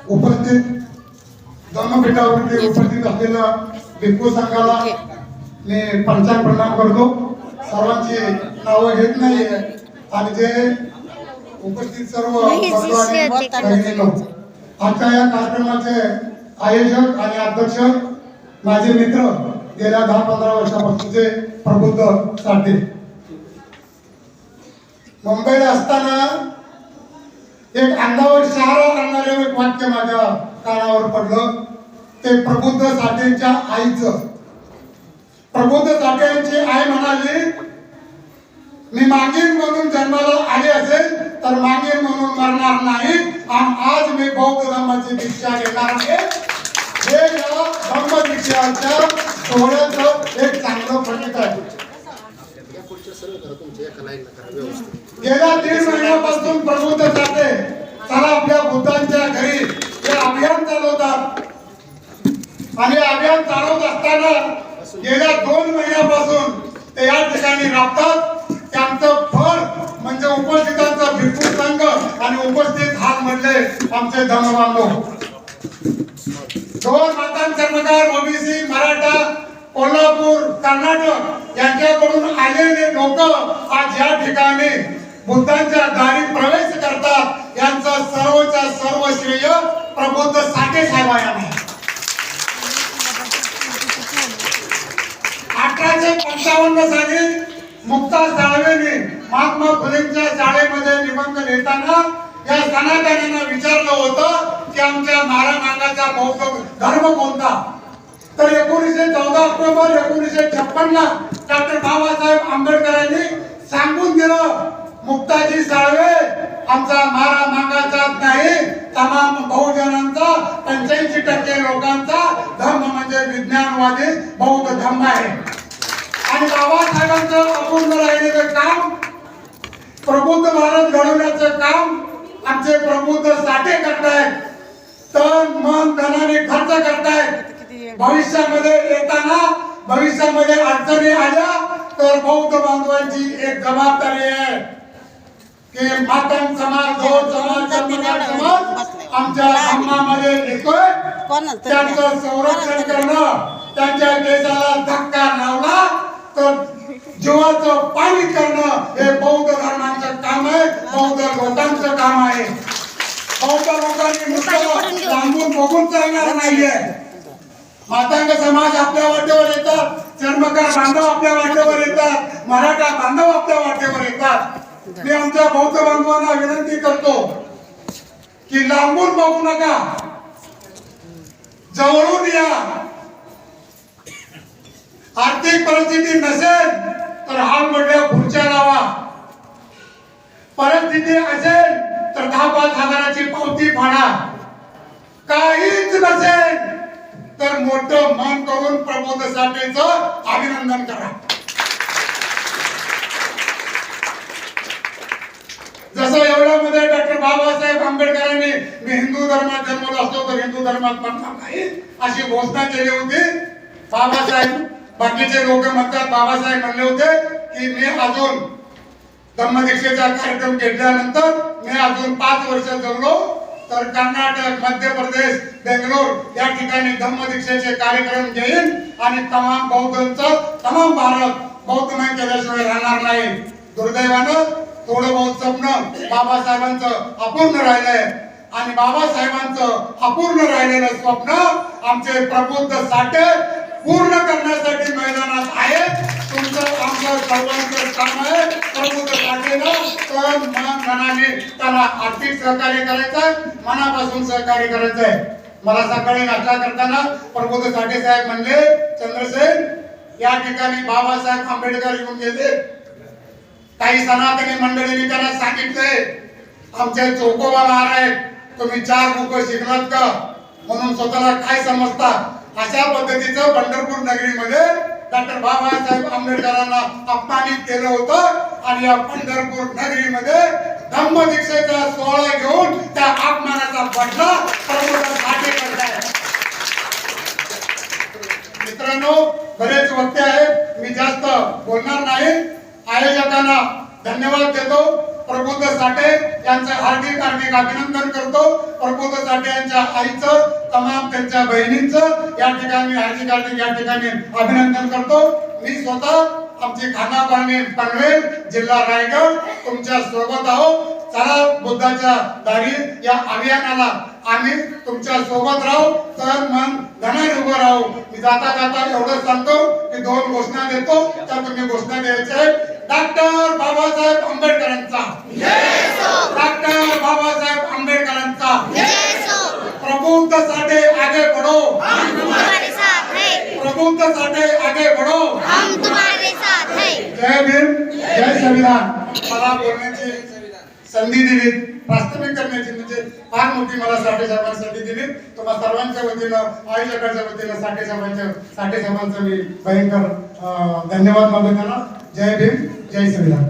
उपस्थित धम्मपीठावरती उपस्थित असलेल्या भिक्खू संघाला मी पंचांग प्रणाम करतो। सर्वांची नावं घेत नाही आणि जे उपस्थित सर्व आजच्या या कार्यक्रमाचे आयोजक आणि अध्यक्ष माझे मित्र गेल्या 10-15 वर्षापासूनचे प्रबुद्ध साठे। मुंबईला असताना एक अंगावर शहर आणणारे एक वाक्य माझ्या कानावर पडलं, ते प्रबुद्ध साठेंच्या आईचं। प्रबुद्ध साठेंची आई म्हणाली, मी मागीन म्हणून जन्माला आले असेल तर मागीन म्हणून मरणार नाही आणि आज मी बौद्ध धर्माची दीक्षा घेणार आहे। हे या धम्म दीक्षाच्या सोहळ्याचं एक चांगलं प्रतीक आहे। गेल्या 3 महिन्यापासून प्रबुद्ध साठे चला आपल्या बुद्धांच्या घरी हे अभियान चालवतात आणि अभियान चालवत असताना गेल्या 2 महिन्यापासून ते या ठिकाणी राबतात। त्यांचं फळ म्हणजे उपस्थितांचा भिक्खू संघ आणि उपस्थित हात म्हणले आमचे धर्मबांधव। 2 मातांकरमगार ओबीसी मराठा कोल्हापूर कर्नाटक यांच्याकडून आलेले लोक आज या ठिकाणी बुद्धांच्या दारी प्रवेश करतात। यांचं सर्वच्या सर्व श्रेय प्रबुद्ध साठे साहेबांना। 1855 साली मुक्ता साळवेने महात्मा फुलेंच्या शाळेमध्ये निबंध लिहिताना या सनातन्यांना विचारलं होतं की आमच्या महारामांगाचा बौद्ध धर्म कोणता। तर 14 ऑक्टोबर 1956 ला डॉक्टर बाबासाहेब आंबेडकरांनी सांगून दिलं, मुक्ताजी साळवे आमचा महारामांगाचा नाही, तमाम बहुजनांचा 85% लोकांचा धर्म म्हणजे विज्ञानवादी बौद्ध धर्म आहे। आणि बाबासाहेबांचं अपूर्ण राहिलेलं काम, प्रबुद्ध भारत घडवण्याचं काम आमचे प्रबुद्ध साठे करतायत। तन मन धनाने खर्च करतायत। भविष्यामध्ये येताना भविष्यामध्ये अडचणी आल्या तर बौद्ध बांधवांची एक जबाबदारी आहे की मातंग समाज, धोळ समाज, चंद्रकांत समाज आमच्या धर्मामध्ये येतोय, त्यांचं संरक्षण करणं, त्यांच्या देशाला धक्का लावला तर जीवाचं पाणी करणं हे बौद्ध धर्माचं काम आहे, बौद्ध लोकांचं काम आहे। बौद्ध लोकांनी नुसतं लांबून बघून चालणार नाहीये। मातंग समाज आपल्या वाटेवर येतात, चर्मकार बांधव आपल्या वाटेवर येतात, मराठा बांधव आपल्या वाटेवर येतात। मी आमच्या बौद्ध बांधवांना विनंती करतो की लांबून बघू नका, जवळून या। आर्थिक परिस्थिती नसेल तर हालमोठ्या खुर्च्या लावा, परिस्थिती असेल तर 10-5 हजाराची पावती फाडा, काहीच नसेल तर मोठं मन करून प्रबुद्ध साठेचं अभिनंदन करा। जसं एवढ्यामध्ये डॉक्टर बाबासाहेब आंबेडकरांनी मी हिंदू धर्मात जन्मलो असतो तर हिंदू धर्मात मरणार नाही अशी घोषणा केली होती। बाबासाहेब, बाकीचे लोक म्हणतात बाबासाहेब म्हणले होते की मी अजून धम्मदीक्षेचा कार्यक्रम घेतल्यानंतर मी अजून 5 वर्ष जगलो तर कर्नाटक, मध्य प्रदेश, बेंगलोर या ठिकाणी धम्मदीक्षेचे कार्यक्रम घेईन आणि तमाम बौद्धांचं, तमाम भारत बौद्धमय केल्याशिवाय राहणार नाही। दुर्दैवानं थोडं बहुत स्वप्न बाबासाहेबांचं अपूर्ण राहिलंय आणि बाबासाहेबांचं अपूर्ण राहिलेलं स्वप्न आमचे प्रबुद्ध साठे पूर्ण करण्यासाठी मैदानात आहे। तुमचं आमचं सर्वांचं काम आहे प्रबुद्ध साठेला तन मन धनाने त्याला आर्थिक सहकार्य करायचंय, मनापासून सहकार्य करायचंय। मला सकाळी नाश्ता करताना प्रबुद्ध साठे साहेब म्हणले, चंद्रसेन या ठिकाणी बाबासाहेब आंबेडकर येऊन गेले, काही सनातनी मंडळींनी त्यांना सांगितलंय आमचे चोकोबा महाराज तुम्ही 4 बुक शिकलात का म्हणून स्वतःला काय समजता। अशा पद्धतीचं पंढरपूर नगरीमध्ये डॉक्टर बाबासाहेब आंबेडकरांना अपमानित केलं होतं आणि या पंढरपूर नगरीमध्ये धम्मदीक्षेचा सोहळा घेऊन त्या अपमानाचा बदला प्रबुद्ध साठे करतायत। मित्रांनो, बरेच वक्ते आहेत, मी जास्त बोलणार नाही। आयोजकांना धन्यवाद देतो, प्रबुद्ध साठे यांचं हार्दिक अभिनंदन करतो। प्रबुद्ध साठे यांच्या आईचं, तमाम त्यांच्या बहिणींचं या ठिकाणी हाजी कार्तिक या ठिकाणी अभिनंदन करतो। मी स्वतः आमची खानापाणी पनवेल जिल्हा रायगड तुमच्या सोबत आहोत। चला बुद्धाच्या दारी या अभियानाला आम्ही तुमच्या सोबत राहू, तन मन धनाने उभं राहू। मी जाता जाता एवढं सांगतो की 2 घोषणा देतो, त्या तुम्ही घोषणा द्यायच्या आहेत। डॉक्टर बाबासाहेब आंबेडकरांचा डॉक्टर बाबासाहेब आंबेडकरांचा प्रबुद्ध साठे आगे बढ़ो, हम तुम्हारे साथ हैं। प्रबुद्ध साठे आगे बढ़ो, हम तुम्हारे साथ हैं। जय भीम, जय संविधान। मला बोलण्याची संधी दिली, प्रास्ताविक करण्याची म्हणजे फार मोठी मला साठे साहेबांनी संधी दिली। तुम्हा सर्वांच्या वतीनं आयोजकांच्या वतीनं साठे साहेबांचं मी भयंकर धन्यवाद मानतो त्यांना। जय भीम, जय संविधान।